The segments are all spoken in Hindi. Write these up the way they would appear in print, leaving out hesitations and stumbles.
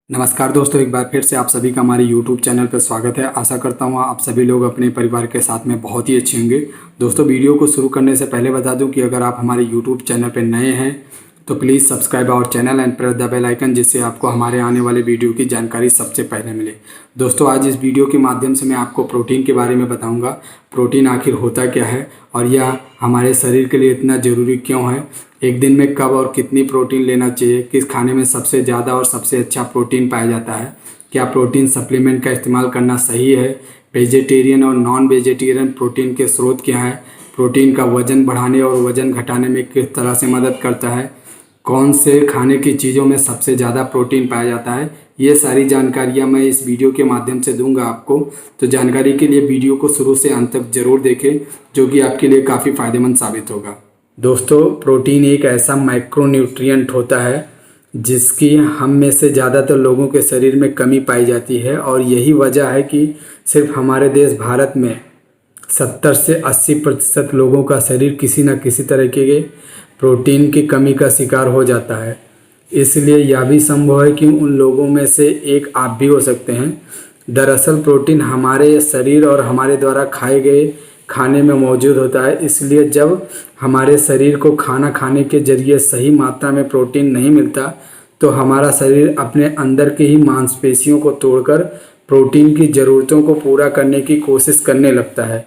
नमस्कार दोस्तों, एक बार फिर से आप सभी का हमारे YouTube चैनल पर स्वागत है। आशा करता हूँ आप सभी लोग अपने परिवार के साथ में बहुत ही अच्छे होंगे। दोस्तों, वीडियो को शुरू करने से पहले बता दूं कि अगर आप हमारे YouTube चैनल पर नए हैं तो please subscribe our channel and press the bell icon, जिससे आपको हमारे आने वाले वीडियो की जानकारी सबसे पहले मिले। दोस्तों, आज इस वीडियो के माध्यम से मैं आपको प्रोटीन के बारे में बताऊंगा। प्रोटीन आखिर होता क्या है और यह हमारे शरीर के लिए इतना ज़रूरी क्यों है, एक दिन में कब और कितनी प्रोटीन लेना चाहिए, किस खाने में सबसे ज़्यादा और सबसे अच्छा प्रोटीन पाया जाता है, क्या प्रोटीन सप्लीमेंट का इस्तेमाल करना सही है, वेजिटेरियन और नॉन वेजिटेरियन प्रोटीन के स्रोत क्या है, प्रोटीन का वज़न बढ़ाने और वज़न घटाने में किस तरह से मदद करता है, कौन से खाने की चीज़ों में सबसे ज़्यादा प्रोटीन पाया जाता है, ये सारी जानकारियाँ मैं इस वीडियो के माध्यम से दूंगा आपको। तो जानकारी के लिए वीडियो को शुरू से अंत तक ज़रूर देखें, जो कि आपके लिए काफ़ी फ़ायदेमंद साबित होगा। दोस्तों, प्रोटीन एक ऐसा माइक्रोन्यूट्रिएंट होता है जिसकी हम में से ज़्यादातर लोगों के शरीर में कमी पाई जाती है, और यही वजह है कि सिर्फ हमारे देश भारत में 70 से 80% लोगों का शरीर किसी न किसी तरीके के प्रोटीन की कमी का शिकार हो जाता है। इसलिए यह भी संभव है कि उन लोगों में से एक आप भी हो सकते हैं। दरअसल प्रोटीन हमारे शरीर और हमारे द्वारा खाए गए खाने में मौजूद होता है। इसलिए जब हमारे शरीर को खाना खाने के जरिए सही मात्रा में प्रोटीन नहीं मिलता तो हमारा शरीर अपने अंदर की ही मांसपेशियों को तोड़कर प्रोटीन की ज़रूरतों को पूरा करने की कोशिश करने लगता है,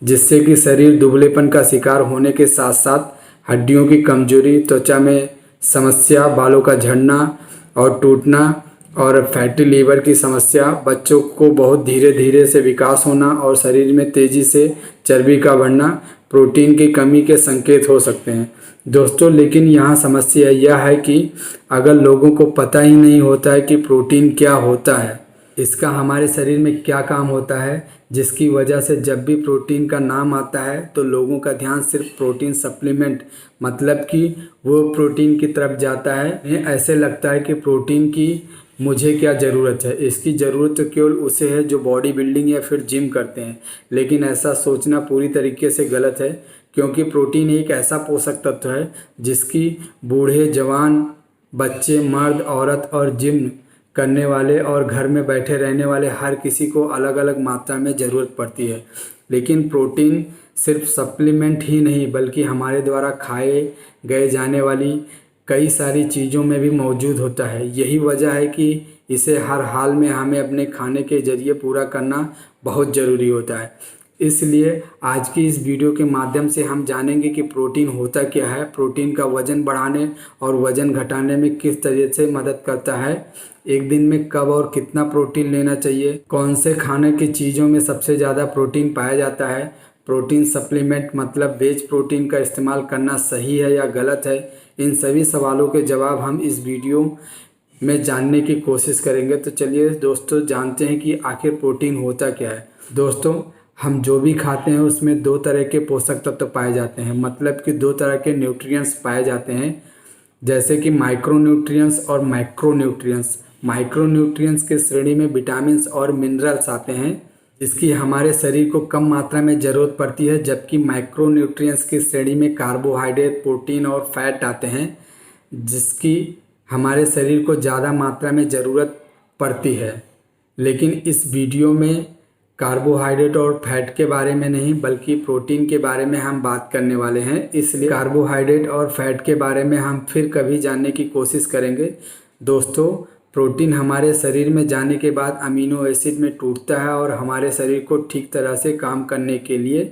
जिससे कि शरीर दुबलेपन का शिकार होने के साथ साथ हड्डियों की कमजोरी, त्वचा में समस्या, बालों का झड़ना और टूटना और फैटी लीवर की समस्या, बच्चों को बहुत धीरे धीरे से विकास होना और शरीर में तेज़ी से चर्बी का बढ़ना प्रोटीन की कमी के संकेत हो सकते हैं। दोस्तों, लेकिन यहाँ समस्या यह है कि अगर लोगों को पता ही नहीं होता है कि प्रोटीन क्या होता है, इसका हमारे शरीर में क्या काम होता है, जिसकी वजह से जब भी प्रोटीन का नाम आता है तो लोगों का ध्यान सिर्फ प्रोटीन सप्लीमेंट मतलब कि वो प्रोटीन की तरफ जाता है। इन्हें ऐसे लगता है कि प्रोटीन की मुझे क्या ज़रूरत है, इसकी ज़रूरत तो केवल उसे है जो बॉडी बिल्डिंग या फिर जिम करते हैं। लेकिन ऐसा सोचना पूरी तरीके से गलत है, क्योंकि प्रोटीन एक ऐसा पोषक तत्व है जिसकी बूढ़े, जवान, बच्चे, मर्द, औरत और जिम करने वाले और घर में बैठे रहने वाले हर किसी को अलग अलग मात्रा में ज़रूरत पड़ती है। लेकिन प्रोटीन सिर्फ सप्लीमेंट ही नहीं बल्कि हमारे द्वारा खाए गए जाने वाली कई सारी चीज़ों में भी मौजूद होता है। यही वजह है कि इसे हर हाल में हमें अपने खाने के जरिए पूरा करना बहुत ज़रूरी होता है। इसलिए आज की इस वीडियो के माध्यम से हम जानेंगे कि प्रोटीन होता क्या है, प्रोटीन का वज़न बढ़ाने और वज़न घटाने में किस तरह से मदद करता है, एक दिन में कब और कितना प्रोटीन लेना चाहिए, कौन से खाने की चीज़ों में सबसे ज़्यादा प्रोटीन पाया जाता है, प्रोटीन सप्लीमेंट मतलब वेज प्रोटीन का इस्तेमाल करना सही है या गलत है। इन सभी सवालों के जवाब हम इस वीडियो में जानने की कोशिश करेंगे। तो चलिए दोस्तों, जानते हैं कि आखिर प्रोटीन होता क्या है। दोस्तों, हम जो भी खाते हैं उसमें दो तरह के पोषक तत्व पाए जाते हैं, मतलब कि दो तरह के न्यूट्रिएंट्स पाए जाते हैं, जैसे कि माइक्रोन्यूट्रिएंट्स और मैक्रोन्यूट्रिएंट्स। माइक्रोन्यूट्रिएंट्स के श्रेणी में विटामिन्स और मिनरल्स आते हैं जिसकी हमारे शरीर को कम मात्रा में ज़रूरत पड़ती है, जबकि मैक्रोन्यूट्रिएंट्स की श्रेणी में कार्बोहाइड्रेट, प्रोटीन और फैट आते हैं जिसकी हमारे शरीर को ज़्यादा मात्रा में ज़रूरत पड़ती है। लेकिन इस वीडियो में कार्बोहाइड्रेट और फैट के बारे में नहीं बल्कि प्रोटीन के बारे में हम बात करने वाले हैं। इसलिए कार्बोहाइड्रेट और फैट के बारे में हम फिर कभी जानने की कोशिश करेंगे। दोस्तों, प्रोटीन हमारे शरीर में जाने के बाद अमीनो एसिड में टूटता है और हमारे शरीर को ठीक तरह से काम करने के लिए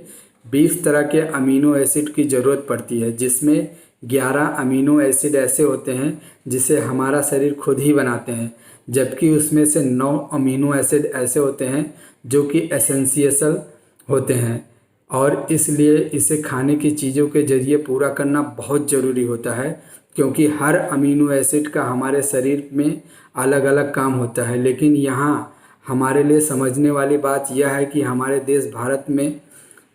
20 तरह के अमीनो एसिड की ज़रूरत पड़ती है, जिसमें 11 अमीनो एसिड ऐसे होते हैं जिसे हमारा शरीर खुद ही बनाते हैं, जबकि उसमें से 9 अमीनो एसिड ऐसे होते हैं जो कि एसेंशियल होते हैं, और इसलिए इसे खाने की चीज़ों के जरिए पूरा करना बहुत ज़रूरी होता है, क्योंकि हर अमीनो एसिड का हमारे शरीर में अलग अलग काम होता है। लेकिन यहाँ हमारे लिए समझने वाली बात यह है कि हमारे देश भारत में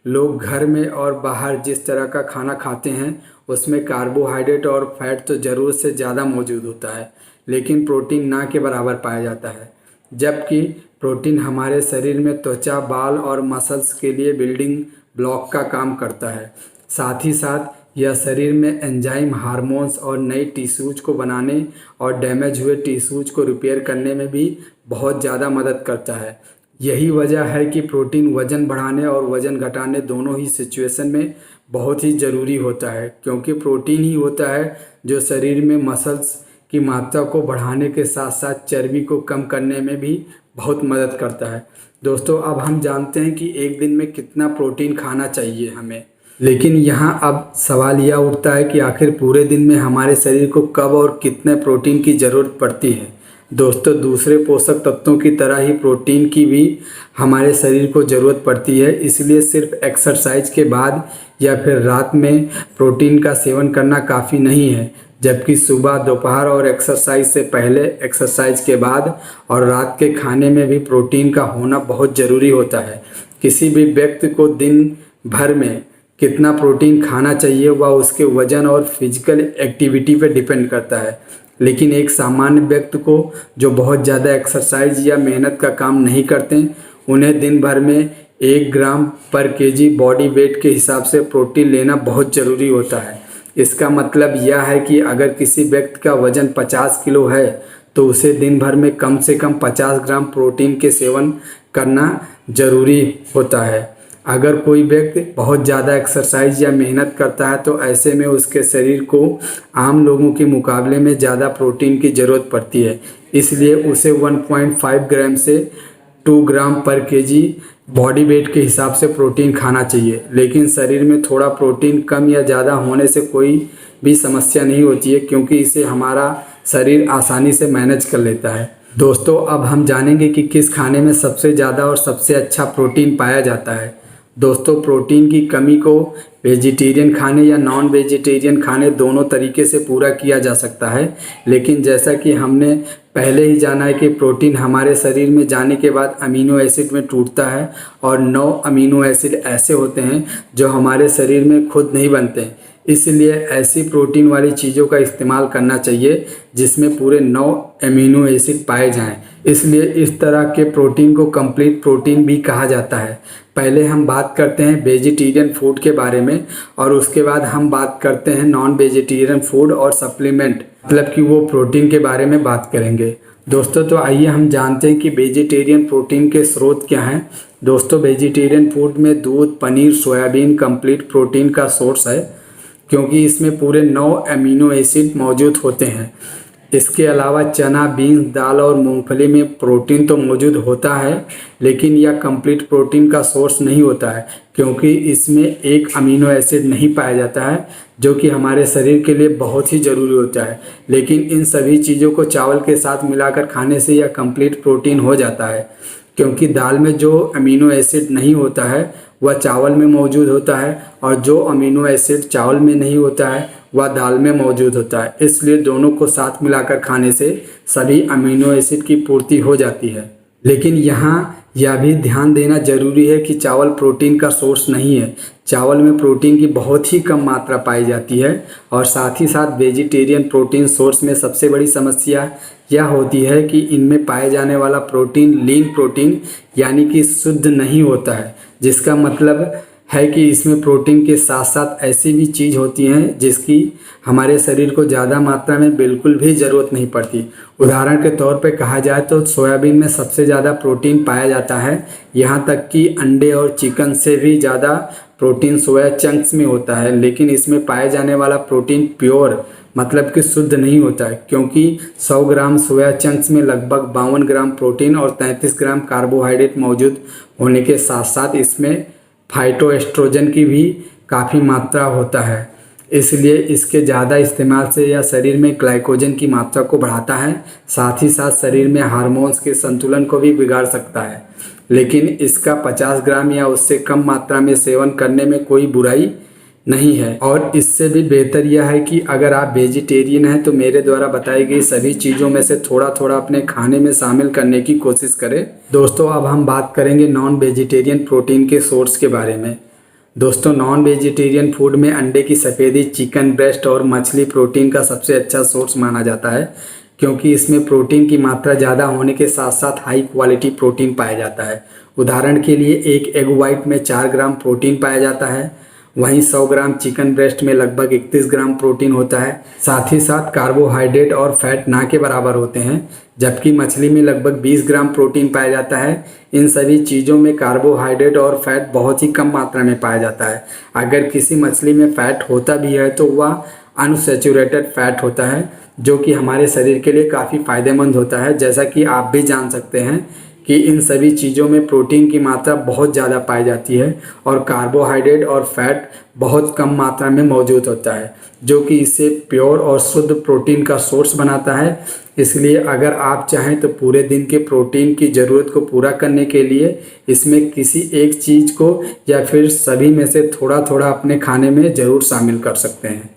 लोग घर में और बाहर जिस तरह का खाना खाते हैं उसमें कार्बोहाइड्रेट और फैट तो ज़रूरत से ज़्यादा मौजूद होता है, लेकिन प्रोटीन ना के बराबर पाया जाता है। जबकि प्रोटीन हमारे शरीर में त्वचा, बाल और मसल्स के लिए बिल्डिंग ब्लॉक का काम करता है। साथ ही साथ यह शरीर में एंजाइम, हार्मोन्स और नई टिश्यूज को बनाने और डैमेज हुए टिश्यूज को रिपेयर करने में भी बहुत ज़्यादा मदद करता है। यही वजह है कि प्रोटीन वज़न बढ़ाने और वज़न घटाने दोनों ही सिचुएशन में बहुत ही ज़रूरी होता है, क्योंकि प्रोटीन ही होता है जो शरीर में मसल्स की मात्रा को बढ़ाने के साथ साथ चर्बी को कम करने में भी बहुत मदद करता है। दोस्तों, अब हम जानते हैं कि एक दिन में कितना प्रोटीन खाना चाहिए हमें, लेकिन यहाँ अब सवाल यह उठता है कि आखिर पूरे दिन में हमारे शरीर को कब और कितने प्रोटीन की ज़रूरत पड़ती है। दोस्तों, दूसरे पोषक तत्वों की तरह ही प्रोटीन की भी हमारे शरीर को ज़रूरत पड़ती है, इसलिए सिर्फ एक्सरसाइज के बाद या फिर रात में प्रोटीन का सेवन करना काफ़ी नहीं है, जबकि सुबह, दोपहर और एक्सरसाइज से पहले, एक्सरसाइज के बाद और रात के खाने में भी प्रोटीन का होना बहुत ज़रूरी होता है। किसी भी व्यक्ति को दिन भर में कितना प्रोटीन खाना चाहिए वह उसके वजन और फिजिकल एक्टिविटी पर डिपेंड करता है, लेकिन एक सामान्य व्यक्ति को जो बहुत ज़्यादा एक्सरसाइज या मेहनत का काम नहीं करते, उन्हें दिन भर में 1 ग्राम पर केजी बॉडी वेट के हिसाब से प्रोटीन लेना बहुत ज़रूरी होता है। इसका मतलब यह है कि अगर किसी व्यक्ति का वजन 50 किलो है तो उसे दिन भर में कम से कम 50 ग्राम प्रोटीन के सेवन करना ज़रूरी होता है। अगर कोई व्यक्ति बहुत ज़्यादा एक्सरसाइज या मेहनत करता है तो ऐसे में उसके शरीर को आम लोगों के मुकाबले में ज़्यादा प्रोटीन की ज़रूरत पड़ती है, इसलिए उसे 1.5 ग्राम से 2 ग्राम पर केजी बॉडी वेट के हिसाब से प्रोटीन खाना चाहिए। लेकिन शरीर में थोड़ा प्रोटीन कम या ज़्यादा होने से कोई भी समस्या नहीं होती है, क्योंकि इसे हमारा शरीर आसानी से मैनेज कर लेता है। दोस्तों, अब हम जानेंगे कि किस खाने में सबसे ज़्यादा और सबसे अच्छा प्रोटीन पाया जाता है। दोस्तों, प्रोटीन की कमी को वेजिटेरियन खाने या नॉन वेजिटेरियन खाने दोनों तरीके से पूरा किया जा सकता है, लेकिन जैसा कि हमने पहले ही जाना है कि प्रोटीन हमारे शरीर में जाने के बाद अमीनो एसिड में टूटता है और 9 अमीनो एसिड ऐसे होते हैं जो हमारे शरीर में खुद नहीं बनते। इसलिए ऐसी प्रोटीन वाली चीज़ों का इस्तेमाल करना चाहिए जिसमें पूरे 9 अमीनो एसिड पाए जाएं। इसलिए इस तरह के प्रोटीन को कंप्लीट प्रोटीन भी कहा जाता है। पहले हम बात करते हैं वेजिटेरियन फूड के बारे में और उसके बाद हम बात करते हैं नॉन वेजिटेरियन फूड और सप्लीमेंट, मतलब कि वो प्रोटीन के बारे में बात करेंगे। दोस्तों, तो आइए हम जानते हैं कि वेजिटेरियन प्रोटीन के स्रोत क्या हैं। दोस्तों, वेजिटेरियन फूड में दूध, पनीर, सोयाबीन कंप्लीट प्रोटीन का सोर्स है, क्योंकि इसमें पूरे 9 अमीनो एसिड मौजूद होते हैं। इसके अलावा चना, बीन्स, दाल और मूंगफली में प्रोटीन तो मौजूद होता है, लेकिन यह कंप्लीट प्रोटीन का सोर्स नहीं होता है, क्योंकि इसमें एक अमीनो एसिड नहीं पाया जाता है जो कि हमारे शरीर के लिए बहुत ही ज़रूरी होता है। लेकिन इन सभी चीज़ों को चावल के साथ मिलाकर खाने से यह कंप्लीट प्रोटीन हो जाता है, क्योंकि दाल में जो अमीनो एसिड नहीं होता है वह चावल में मौजूद होता है और जो अमीनो एसिड चावल में नहीं होता है वह दाल में मौजूद होता है। इसलिए दोनों को साथ मिलाकर खाने से सभी अमीनो एसिड की पूर्ति हो जाती है। लेकिन यहाँ यह भी ध्यान देना जरूरी है कि चावल प्रोटीन का सोर्स नहीं है। चावल में प्रोटीन की बहुत ही कम मात्रा पाई जाती है और साथ ही साथ वेजिटेरियन प्रोटीन सोर्स में सबसे बड़ी समस्या यह होती है कि इनमें पाए जाने वाला प्रोटीन लीन प्रोटीन यानी कि शुद्ध नहीं होता है, जिसका मतलब है कि इसमें प्रोटीन के साथ साथ ऐसी भी चीज़ होती हैं जिसकी हमारे शरीर को ज़्यादा मात्रा में बिल्कुल भी ज़रूरत नहीं पड़ती। उदाहरण के तौर पे कहा जाए तो सोयाबीन में सबसे ज़्यादा प्रोटीन पाया जाता है, यहाँ तक कि अंडे और चिकन से भी ज़्यादा प्रोटीन सोया चंक्स में होता है। लेकिन इसमें पाए जाने वाला प्रोटीन प्योर मतलब कि शुद्ध नहीं होता है, क्योंकि 100 ग्राम सोया चंक्स में लगभग 52 ग्राम प्रोटीन और 33 ग्राम कार्बोहाइड्रेट मौजूद होने के साथ साथ इसमें फाइटोएस्ट्रोजन की भी काफ़ी मात्रा होता है। इसलिए इसके ज़्यादा इस्तेमाल से यह शरीर में ग्लाइकोजन की मात्रा को बढ़ाता है, साथ ही साथ शरीर में हार्मोन्स के संतुलन को भी बिगाड़ सकता है। लेकिन इसका 50 ग्राम या उससे कम मात्रा में सेवन करने में कोई बुराई नहीं है। और इससे भी बेहतर यह है कि अगर आप वेजिटेरियन हैं तो मेरे द्वारा बताई गई सभी चीज़ों में से थोड़ा थोड़ा अपने खाने में शामिल करने की कोशिश करें। दोस्तों, अब हम बात करेंगे नॉन वेजिटेरियन प्रोटीन के सोर्स के बारे में। दोस्तों, नॉन वेजिटेरियन फूड में अंडे की सफ़ेदी, चिकन ब्रेस्ट और मछली प्रोटीन का सबसे अच्छा सोर्स माना जाता है, क्योंकि इसमें प्रोटीन की मात्रा ज़्यादा होने के साथ साथ हाई क्वालिटी प्रोटीन पाया जाता है। उदाहरण के लिए एक एग वाइट में 4 ग्राम प्रोटीन पाया जाता है, वहीं 100 ग्राम चिकन ब्रेस्ट में लगभग 31 ग्राम प्रोटीन होता है। साथ ही साथ कार्बोहाइड्रेट और फैट ना के बराबर होते हैं, जबकि मछली में लगभग 20 ग्राम प्रोटीन पाया जाता है। इन सभी चीज़ों में कार्बोहाइड्रेट और फैट बहुत ही कम मात्रा में पाया जाता है। अगर किसी मछली में फैट होता भी है तो वह अनसैचुरेटेड फैट होता है, जो कि हमारे शरीर के लिए काफ़ी फ़ायदेमंद होता है। जैसा कि आप भी जान सकते हैं कि इन सभी चीज़ों में प्रोटीन की मात्रा बहुत ज़्यादा पाई जाती है और कार्बोहाइड्रेट और फैट बहुत कम मात्रा में मौजूद होता है, जो कि इसे प्योर और शुद्ध प्रोटीन का सोर्स बनाता है। इसलिए अगर आप चाहें तो पूरे दिन के प्रोटीन की ज़रूरत को पूरा करने के लिए इसमें किसी एक चीज़ को या फिर सभी में से थोड़ा थोड़ा अपने खाने में ज़रूर शामिल कर सकते हैं।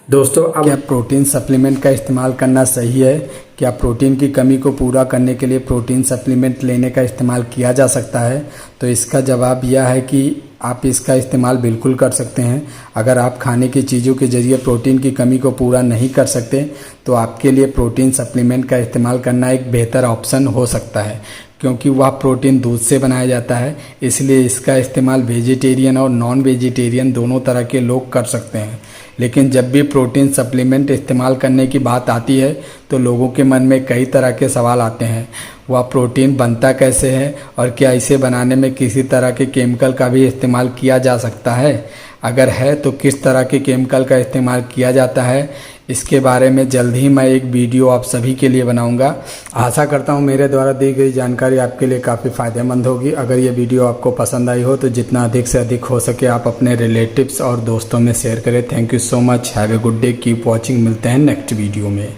दोस्तों, अब क्या प्रोटीन सप्लीमेंट का इस्तेमाल करना सही है? क्या प्रोटीन की कमी को पूरा करने के लिए प्रोटीन सप्लीमेंट लेने का इस्तेमाल किया जा सकता है? तो इसका जवाब यह है कि आप इसका इस्तेमाल बिल्कुल कर सकते हैं। अगर आप खाने की चीज़ों के ज़रिए प्रोटीन की कमी को पूरा नहीं कर सकते तो आपके लिए प्रोटीन सप्लीमेंट का इस्तेमाल करना एक बेहतर ऑप्शन हो सकता है, क्योंकि वह प्रोटीन दूध से बनाया जाता है। इसलिए इसका इस्तेमाल वेजिटेरियन और नॉन वेजिटेरियन दोनों तरह के लोग कर सकते हैं। लेकिन जब भी प्रोटीन सप्लीमेंट इस्तेमाल करने की बात आती है तो लोगों के मन में कई तरह के सवाल आते हैं। वह प्रोटीन बनता कैसे है और क्या इसे बनाने में किसी तरह के केमिकल का भी इस्तेमाल किया जा सकता है? अगर है तो किस तरह के केमिकल का इस्तेमाल किया जाता है? इसके बारे में जल्द ही मैं एक वीडियो आप सभी के लिए बनाऊंगा। आशा करता हूं मेरे द्वारा दी गई जानकारी आपके लिए काफ़ी फ़ायदेमंद होगी। अगर ये वीडियो आपको पसंद आई हो तो जितना अधिक से अधिक हो सके आप अपने रिलेटिव्स और दोस्तों में शेयर करें। Thank you so much. Have a good day. Keep watching. मिलते हैं नेक्स्ट वीडियो में।